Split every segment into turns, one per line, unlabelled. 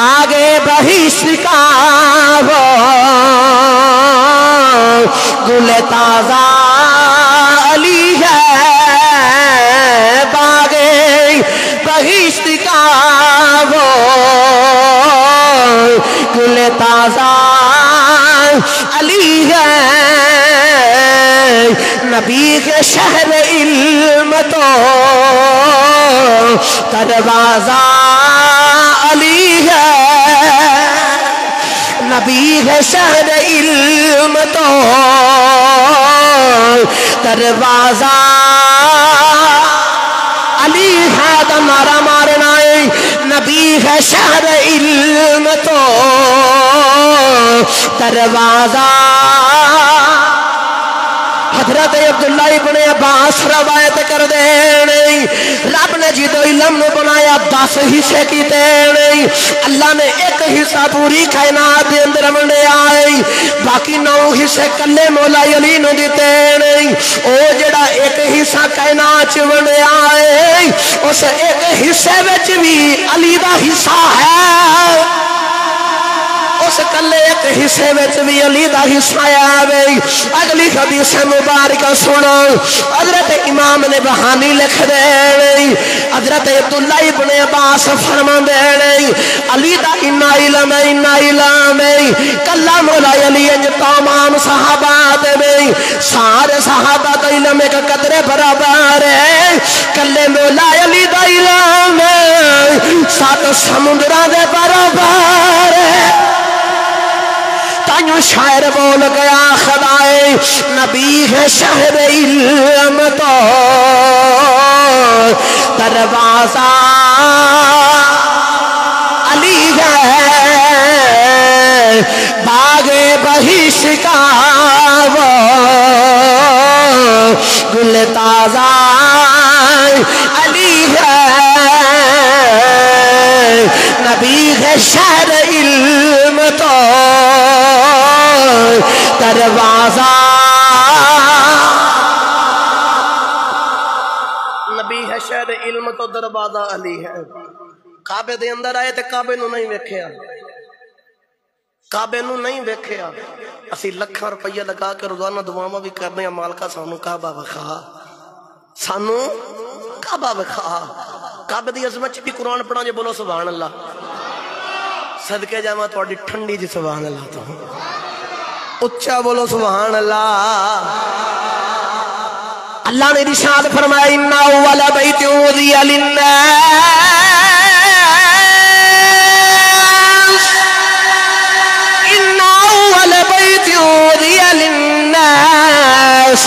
باغے بہشت کا وہ گل تازہ علی ہے باغے بہشت کا وہ گل تازہ علی ہے نبی کے شہر علم تو دروازہ علی ہے نبی کے شہر علم تو دروازہ علی ہے دمارا مارنا نبی ہے شہر علم تو دروازہ حضرت عبداللہ ابن عباس روایت کر دے نہیں رب نے جدو علم نے بنایا 10 حصے کی دے نہیں اللہ نے ایک حصہ پوری کائنات دے اندر منڈے آئے باقی 9 حصے کلے مولا علی نو دیتے نہیں او جڑا ایک حصہ کائنات چ منڈے آئے اس ایک حصے وچ بھی علی دا حصہ ہے اس کلے ایک حصے وچ بھی علی دا حصہ آوے اگلی حدیث مبارکہ سنو حضرت امام نے بہانی لکھ دے حضرت عبداللہ ابن عباس فرما دے علی دا انا علم کلا مولا علی انج تمام صحابہ دے سارے صحابہ دا علم ایک قدرے برابر ہے کلے مولا علی دا علم 7 سمندراں دے برابر ہے تائیوں شاعر بول گیا خدائے نبی ہے شہر علم تو دروازہ علی ہے باغ بہشت کا وہ گل تازہ علی ہے نبی ہے شہر علم تو دروازہ نبی ہے شہر علم تو دروازہ علی ہے کعبے دے اندر آئے تے کعبے نو نہیں ویکھیا کعبے نو نہیں ویکھیا اسی لکھاں روپیہ لگا کے روزانہ دعاواں بھی کرنے ہیں مالکا سانو کعبہ وکھا سانو کعبہ وکھا کعبے دی عظمت بھی قرآن پڑھا جے بولو سبحان اللہ صدقے جاواں تہاڈی ٹھنڈی جی سبحان اللہ تو اچھا بولو سبحان اللہ اللہ نے ارشاد فرمایا ان اول بیت وضع للناس ان اول بیت وضع للناس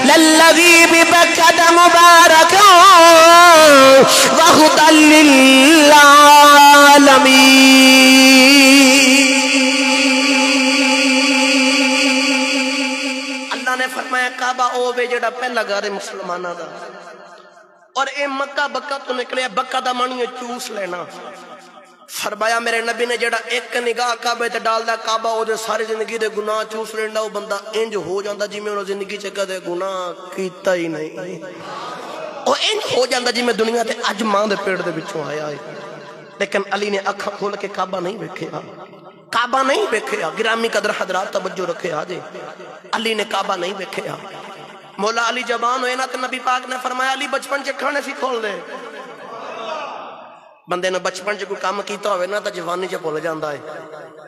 للذی ببکۃ مبارکا وہدی للعالمین فرمایا کعبہ او وے جڑا پہلا گھر مسلمانہ دا اور اے مکہ بکہ تو نکلے بکہ دا مانی چوس لینا فرمایا میرے نبی نے جڑا ایک نگاہ کعبے تے ڈال دا کعبہ او دے ساری زندگی دے گناہ چوس لینا او بندہ انج ہو جاندا جی میں انہوں زندگی چ کدے گناہ کیتا ہی نہیں او انج ہو جاندا جی میں دنیا تے اج ماں دے پیٹ دے وچوں آیا ہے لیکن علی نے اکھاں کھول کے کعبہ نہیں ویکھیا کعبہ نہیں ویکھیا گرامی قدر حضرات توجہ رکھے آجے علی نے کعبہ نہیں ویکھیا مولا علی جوان ہوئے نا تو نبی پاک نے فرمایا علی بچپن چ کھانے سی کھول دے بندے نے بچپن چ کوئی کام کیتا ہوئے نا تو جوانی چ بھول جاندا ہے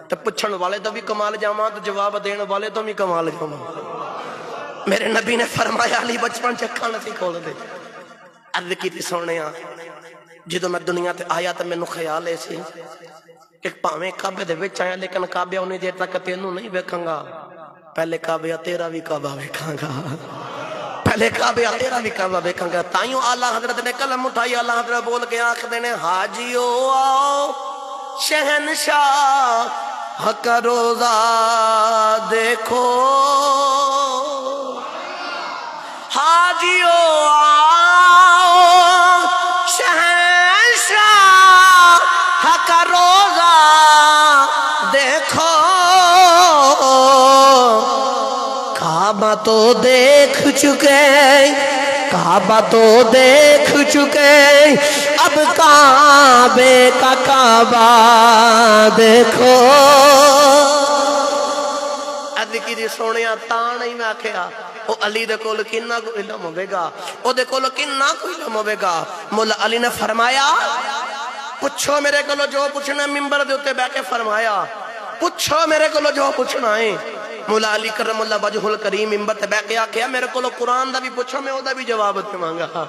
تو پوچھن والے تو بھی کمال جاواں تو جواب دین والے تو بھی کمال جاواں میرے نبی نے فرمایا علی بچپن چ کھانے سی کھول دے عرض کیتی سونیا جدوں میں دنیا تے آیا تو مینوں خیال ہے سی کہ پاویں کعبے دے وچ آیا لیکن کعبے انہی دیر تک تینوں نہیں ویکھاں گا پہلے کعبے تیرا بھی کعبہ ویکھاں گا پہلے کعبے تیرا بھی کعبہ ویکھاں گا تائیوں اعلیٰ حضرت نے قلم اٹھائی اعلیٰ حضرت بول کے آکھدے نے حاجیو آؤ شہنشاہ کا روزہ دیکھو حاجیو آؤ شہنشاہ کا روزہ دیکھو کعبہ تو دیکھ چکے کعبہ تو دیکھ چکے اب کعبے کا کعبہ دیکھو ادکی دی سونیا تاں نہیں میں آکھیا او علی دے کول کنا کو علم ہوے گا او دے کول کنا کو علم ہوے گا مولا علی نے فرمایا پوچھو میرے کولو جو پوچھنا منبر دے اوتے بیٹھ کے فرمایا پوچھو میرے کولو جو پوچھنا ہے مولا علی کرم اللہ وجہ الکریم منبر تے بیٹھ کے آکھیا میرے کولو قرآن دا بھی پوچھو میں او دا بھی جواب دےواں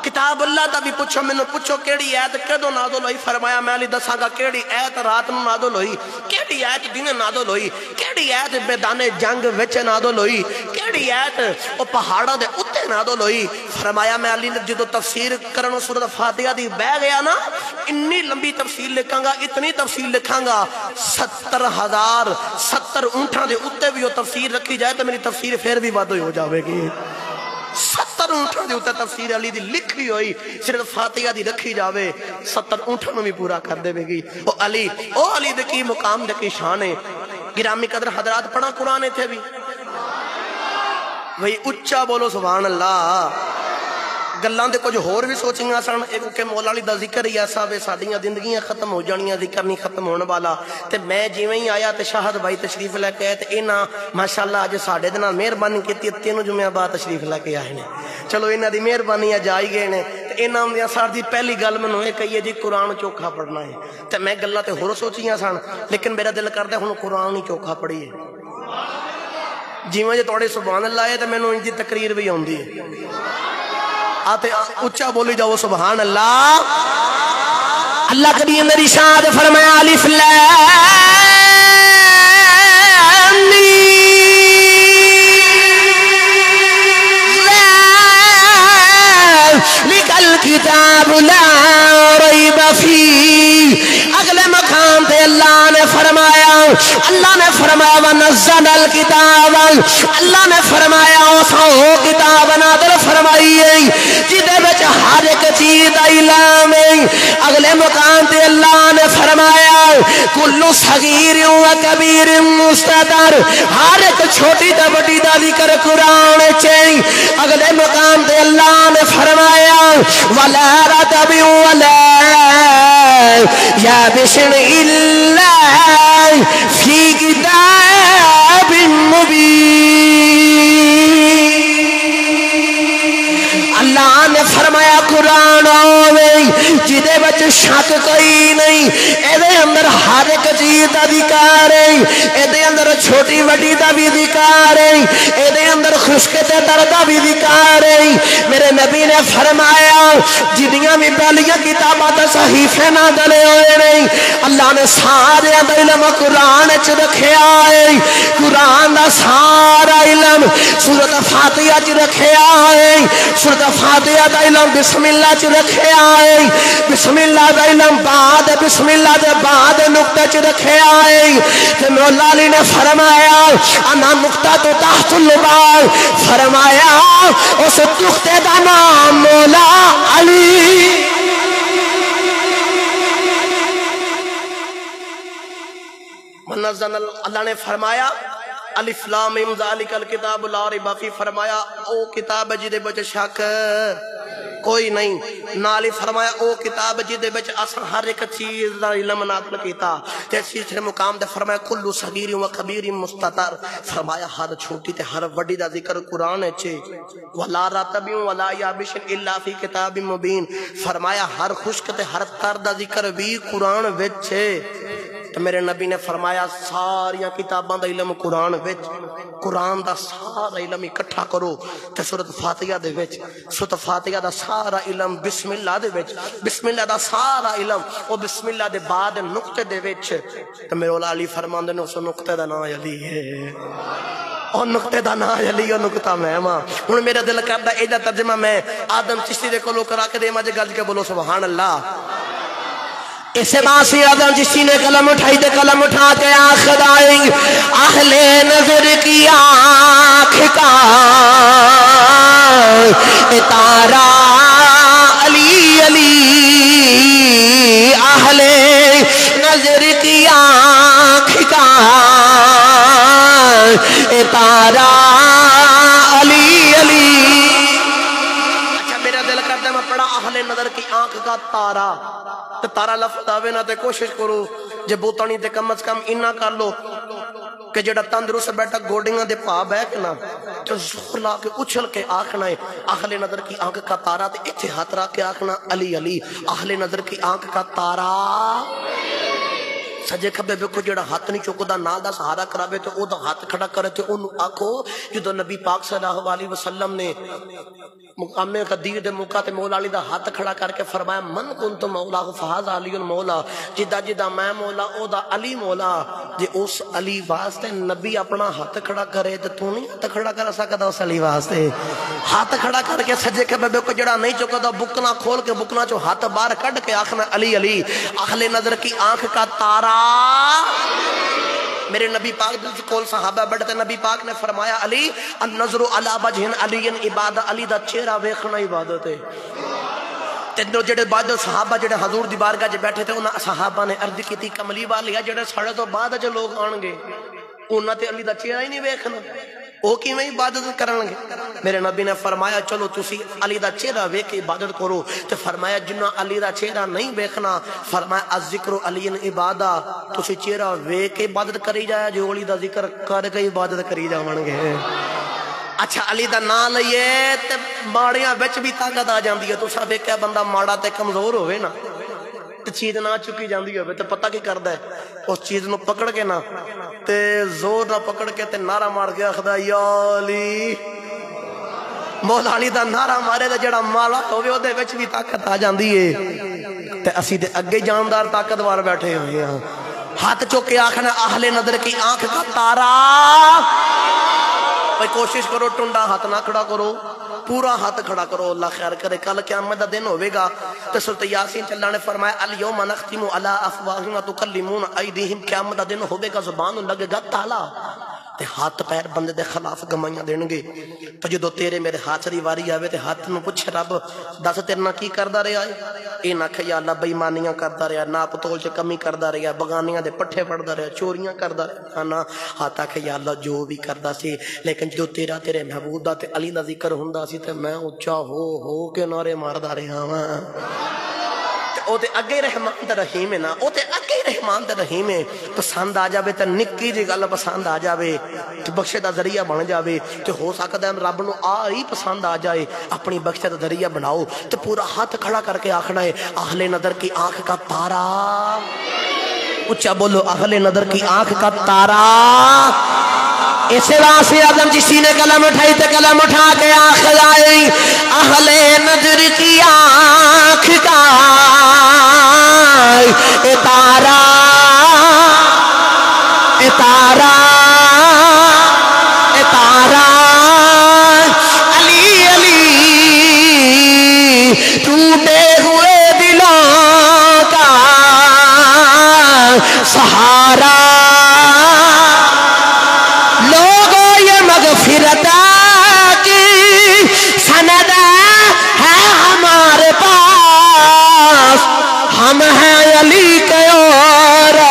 کتاب اللہ دا بھی پوچھو میں نے پوچھو کیڑی آیت کدوں نازل ہوئی فرمایا میں علی دساں گا کیڑی آیت رات نو نازل ہوئی کیڑی آیت دن نازل ہوئی کیڑی آیت میدان جنگ وچ نازل ہوئی کیڑی آیت او پہاڑاں دے اوتے نازل ہوئی فرمایا میں علی جدوں تفسیر کرن سورۃ فاتحہ دی بہ گیا نا اتنی لمبی تفسیر لکھاں گا اتنی تفسیر لکھاں گا 70 اونٹاں دے اوتے بھی او تفسیر رکھی جائے تو میری تفسیر پھر بھی واد ہو جاوے گی 70 اونٹوں دے اوتے تفسیر علی دی لکھی ہوئی صرف فاتحہ دی رکھی جاوے 70 اونٹوں بھی پورا کر دے گی او علی دے کی مقام دے کی شان ہے گرامی قدر حضرات پڑھا قرآن تھے بھی وہی اچھا بولو سبحان اللہ گلاں دے کچھ ہور بھی سوچیاں سن کہ مولا علی دا ذکر ہی ایسا وے ساڈیاں زندگیاں ختم ہو جانیاں ذکر نہیں ختم ہونے والا تے میں جویں ہی آیا تے شاہد بھائی تشریف لے کے آئے تے انہاں ماشاءاللہ اج ساڈے دے نال مہربانی کیتی تینوں جمعہ بعد تشریف لے کے آئے نے چلو انہاں دی مہربانی اج آئی گئے نے تے انہاں دی ساری پہلی گل مینوں اے کہیے جی قرآن چوکھا پڑھنا ہے تے میں گلاں تے ہور سوچیاں سن لیکن میرا دل کردا ہن قرآن ہی چوکھا پڑھیے جویں جے تواڈے سبحان اللہ ہے تے مینوں ان دی تقریر بھی آوندی ہے آتے اچھا بولی جاؤ سبحان اللہ اللہ کریم نے ارشاد فرمایا الف لام لکل کتاب لا ریب فیہ اگلے مقام تے اللہ نے فرمایا ونزل الکتاب اللہ نے فرمایا وہ کتاب نازل فرمائی جدے وچ ہر ایک چیز دا علم ہے اگلے مقام تے اللہ نے فرمایا کل صغیر و کبیر مستتر ہر ایک چھوٹی تے بڑی دا ذکر قرآن وچ اگلے مقام تے اللہ نے فرمایا ولا رطب ولا یابس الا فی کتاب مبین اللہ نے فرمایا قرآن آوے جدے بچ شک کوئی نہیں ایدے اندر ہر ایک چیز دا ذکر ہے ایدے اندر چھوٹی وڈی دا بھی ذکر ہے ایدے اندر خشک تے درد دا بھی ذکر ہے میرے نبی نے فرمایا جدیاں بھی پہلیاں کتاباں تے صحیفے نازل ہوئے نہیں اللہ نے سارے دا علم قرآن وچ رکھیا ہے قرآن دا سارا علم سورۃ فاتحہ وچ رکھیا ہے سورۃ فاتحہ دا علم بسم اللہ چ رکھیا ہے بسم اللہ دا علم بعد بسم اللہ دے بعد نقطہ چ رکھیا ہے تے مولا علی نے فرمایا انا نقطہ تو تحت اللبال فرمایا اس نقطے دا نام مولا علی منزل اللہ نے فرمایا الف لام میم ذالک الکتاب لا ریب فیہ فرمایا او کتاب جدے وچ شک کوئی نہیں نال فرمایا او کتاب جدے وچ اساں ہر ایک چیز دا علم نازل کیتا تے تیسرے مقام تے فرمایا کل صغیر و کبیر مستتر فرمایا ہر چھوٹی تے ہر وڈی دا ذکر قرآن وچ ولا رطب ولا یابس الا فی کتاب مبین فرمایا ہر خشک تے ہر تر دا ذکر بھی قرآن وچ تو میرے نبی نے فرمایا ساریاں کتاباں دا علم قرآن وچ قرآن دا سارا علم اکٹھا کرو تے سورۃ فاتحہ دے وچ سورۃ فاتحہ دا سارا علم بسم اللہ دے وچ بسم اللہ دا سارا علم او بسم اللہ دے بعد نقطے دے وچ تے میرے مولا علی فرماندے نے اس نقطے دا نام علی ہے اور نقطے دا نام علی او نقطہ میں ماں ہن میرا دل کردا اے دا ترجمہ میں آدم چشتی دے کولوں کرا کے دے ماں جے گل کے بولو سبحان اللہ اسے باسی آدم جسی نے قلم اٹھائی دے قلم اٹھا کے آخر آئی اہل نظر کی آنکھ کا اتارا علی علی اہل نظر کی آنکھ کا اتارا علی علی کا تارا تے تارا لفظ آوے نا تے کوشش کرو جے بوتانی تے کم از کم انہا کر لو کہ جڑا تندرست بیٹھا گوڑیاں دے پا بیٹھ نا تو زور لا کے اچھل کے آکھنا ہے اہل نظر کی آنکھ کا تارا تے اتھے ہاتھ را کے آکھنا علی علی اہل نظر کی آنکھ کا تارا سجے کھبے بے کو جڑا ہاتھ نہیں چوکدا نال دا سہارا کراوے تے او دا ہاتھ کھڑا کرے تے اونوں آکھو جدو نبی پاک صلی اللہ علیہ وسلم نے مقام قدیر دے موقع تے مولا علی دا ہاتھ کھڑا کر کے فرمایا من کنت مولا فہذا علی المولا جدا جدا میں مولا او دا علی مولا جے اس علی واسطے نبی اپنا ہاتھ کھڑا کرے تے تو نہیں ہاتھ کھڑا کر سکدا اس علی واسطے ہاتھ کھڑا کر کے سجے کھبے بے کو جڑا نہیں چوکدا بکنا کھول کے بکنا چو ہاتھ باہر کڈ کے آکھنا علی علی اہل نظر کی آنکھ کا تارا میرے نبی پاک دل کول صحابہ بڑھتے نبی پاک نے فرمایا علی النظر علی وجہ علی عبادت علی دا چہرہ ویکھنا عبادت ہے تینوں جڑے بعد صحابہ جڑے حضور دی بارگاہ جے بیٹھے تھے انہاں صحابہ نے عرض کیتی کملی والی جڑے ساڑے تو بعد جو لوگ آن گے انہاں تے علی دا چہرہ ہی نہیں ویکھنا او کیویں عبادت کرن گے میرے نبی نے فرمایا چلو تسی علی دا چہرہ ویکھ کے عبادت کرو تے فرمایا جنہاں علی دا چہرہ نہیں ویکھنا فرمایا الذکر علی عبادت تسی چہرہ ویکھ کے عبادت کری جایا جو علی دا ذکر کر کے عبادت کری جاون گے اچھا علی دا نام لئیے تے ماڑیاں وچ بھی طاقت آ جاندی ہے تساں ویکھیا بندہ ماڑا تے کمزور ہوئے نا تے چیز نہ چکی جاندی ہوئے تے پتہ کی کردا ہے اس چیز نو پکڑ کے نا تے زور نہ پکڑ کے تے نعرہ مار کے آخدا یا علی مولا علی دا نعرہ مارے تے جڑا مالا ہوئے او دے وچ بھی طاقت آ جاندی ہے تے اسی تے اگے جاندار طاقتوار بیٹھے ہوئے ہیں ہاتھ چوکے آخنا اہل نظر کی آنکھ کا تارا بھائی کوشش کرو ٹنڈا ہاتھ نہ کھڑا کرو پورا ہاتھ کھڑا کرو اللہ خیر کرے کل قیامت دا دن ہوئے گا تو سورۃ یاسین اللہ نے فرمایا الیوم نختم علی افواہہم وتکلمون ایدیہم قیامت دا دن ہوئے گا زبان لگے گا تالا تے ہاتھ پیر بندے دے خلاف گمائیاں دین گے تو جدو تیرے میرے ہاتھ دی واری آوے تے ہاتھ نو پوچھے رب دس تیرے نہ کی کردا رہیا ہے اے نہ کہ یا اللہ بے ایمانیاں کردا رہیا ناپ تول چ کمی کردا رہیا بغانیاں دے پٹھے پڑدا رہیا چوریاں کردا رہیا نا ہاتھ کہ یا اللہ جو بھی کردا سی لیکن جدو تیرے محبوب دا تے علی دا ذکر ہوندا سی تے میں اونچا ہو کے نعرے ماردا رہیا ہاں او تے اگے رحمان تے رحیم ہے نا او تے اگے رحمان تے رحیم ہے پسند آ جاوے تے نکی جی گل پسند آ جاوے تے بخشے دا ذریعہ بن جاوے تے ہو سکدا ہے رب نو ہی پسند آ جائے اپنی بخشے دا ذریعہ بناؤ تے پورا ہاتھ کھڑا کر کے آکھنا ہے اہل نظر کی آنکھ کا تارا اچھا بولو اہل نظر کی آنکھ کا تارا اسے واسے اعظم جی سینے قلم اٹھائی تے قلم اٹھا کے آخر آئی اہل نظر کی آنکھ کا اتارا اتارا اتارا علی علی ٹوٹے ہوئے دلوں کا سہارا لوگوں یہ مغفرت کی سند ہے ہمارے پاس ہم ہیں علی کے اور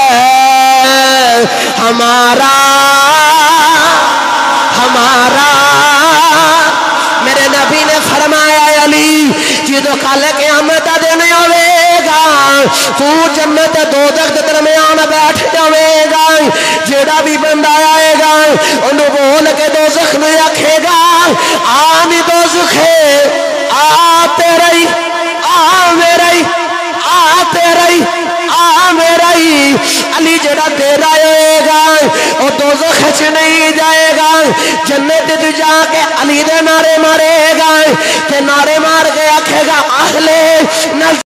ہمارا میرے نبی نے فرمایا علی جدو کل قیامت دا دن ہوئے گا تو جنت دوزخ دے درمیان بیٹھ جاوے گا جیڑا بھی بندہ آئے گا انہوں بول کے دوزخ میں رکھے گا آنی دوزخے آتے رہی آتے رہی علی جڑا تیرا آئے گا وہ دوزخ چ نہیں جائے گا جنت تو جا کے علی دے نعرے مارے گا کہ نعرے